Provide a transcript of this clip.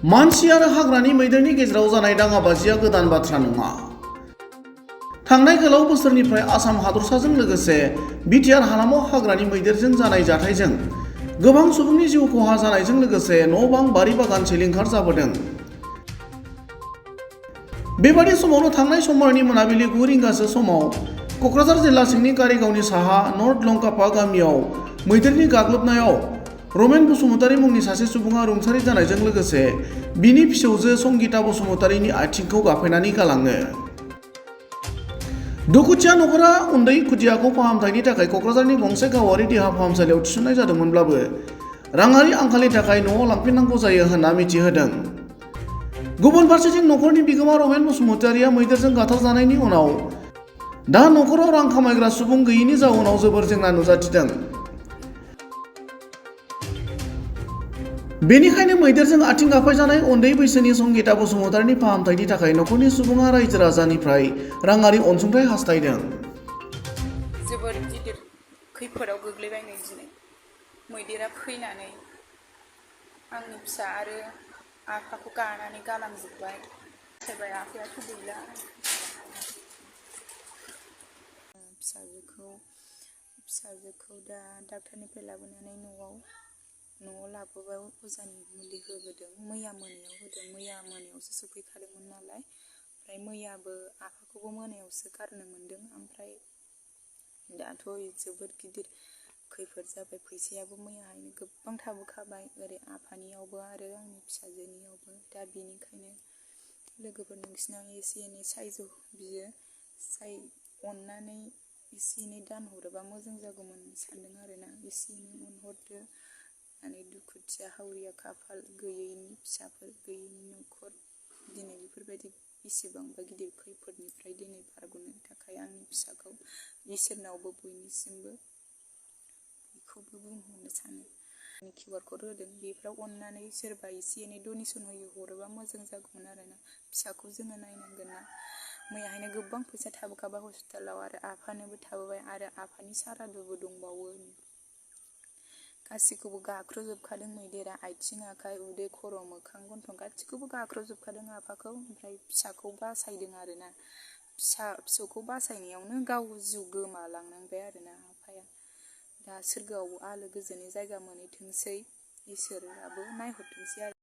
मानसि आरो हाग्रानि मैदेरनि गेजेराव जानाय दाङाबाजिया गोदान बाथ्रा नङा। थांनाय गोलाव बोसोरनिफ्राय आसाम हादरसाजों लोगोसे बिटिआर हालामाव हाग्रानि मैदेरजों जानाय जाथायजों गोबां सुबुंनि जिउ खहा जानायजों लोगोसे न' बां बारि बागान सिलिंखार जाबोदों। बेबादि समावनो थांनाय समबारनि मोनाबिलि 9 रिंगासो समाव क'क्राझार जिल्ला सिंनि कारिगावनि साहा नर्थ लंकापा गामियाव मैदेरनि गाग्लोबनायाव रमेन बसुमतारी मुंनि सासे सुबुङा रुंसारि जानायजों लोगोसे बिनि फिसौजो संगिता बसुमतारीनि आथिंखौ गाफायनानै गालाङो। दुखुथिया नखरा उन्दै खुदियाखौ फाहामथायनि थाखाय क'क्राझारनि गंसे गावारि देहा फाहामसालियाव थिसननाय जादोंमोनब्लाबो राङारि आंखालनि थाखाय न'आव लांफिननांगौ जायो होनना मिथिहोदों। गुबुन फारसेथिं नखरनि बिगोमा रमेन बसुमतारीया मैदेरजों गाथारजानायनि उनाव दा नखराव रां खामायग्रा सुबुं गैयैनि जाउनाव जोबोर जेंना नुजाथिदों। बेनिखायनो मैदेरजों आथिं गाफायजानाय उन्दै बैसोनि संगिता बसुमतारीनि फाहामथायनि थाखाय नखरनि सुबुङा रायजो राजानिफ्राय राङारि अनसुंथाइ हास्थायदों। जोबोर गिदिर खैफोदाव गोग्लैबाय नै दिनै मैदेरा फैनानै आंनि फिसा आरो आफाखौ गानानै गालांजोब्बाय। सोरबाया आफायाथ' गैला। फिसाजोखौ दा डाक्टारनिफ्राय लाबोनानै न'आव लाबोबाय। अजानि मुलि होबोदों। मैया मोनायाव होदों। मैया मोनायावसो सफैखादोंमोन नालाय। ओमफ्राय मैयाबो आफाखौबो मोनायावसो गारनो मोन्दों। ओमफ्राय दाथ' जोबोद गिदिर खैफोद जाबाय। फैसायाबो मैयाहायनो गोबां थाबोखाबाय ओरै आफानियावबो आरो आंनि फिसाजोनियावबो। दा बेनिखायनो लोगोफोर नोंसिनाव एसे एनै सायज बियो अननानै एसे एनै दान हरोबा मोजां जागौमोन सानदों आरोना। एसे एनै अनहरदो माने दुखुथिया हावरिया खाफाल गैयैनि फिसाफोर गैयैनि न'खर दिनै बेफोरबायदि बेसेबांबा गिदिर खैफोदनिफ्राय दिनै बारग'नो थाखाय आंनि फिसाखौ इसोरनावबो बयनिसिमबो बेखौबो बुंहरनो सानो। QR क'ड होदों बेफोराव अननानै सोरबा एसे एनै डनेसन हरोबा मोजां जागौमोन आरोना। फिसाखौ जोङो नायनांगोन ना। मैयाहायनो गोबां फैसा थाबोखाबाय हस्पिटालाव आरो आफानोबो थाबोबाय आरो आफानि सारादुबो दंबावो। गासिखौबो गाख्र'जोबखादों मैदेरा। आथिं आखाइ उदै खर' मोखां गन्थं गासिखौबो गाख्र'जोबखादों आफाखौ। ओमफ्राय फिसाखौ बासायदों आरोना। फिसौखौ बासायनायावनो गाव जिउ गोमालांनांबाय आरोना आफाया। दा सोरगोआव आलो गोजोनै जायगा मोनहैथोंसै इसोराबो नायहरथोंसै आरो।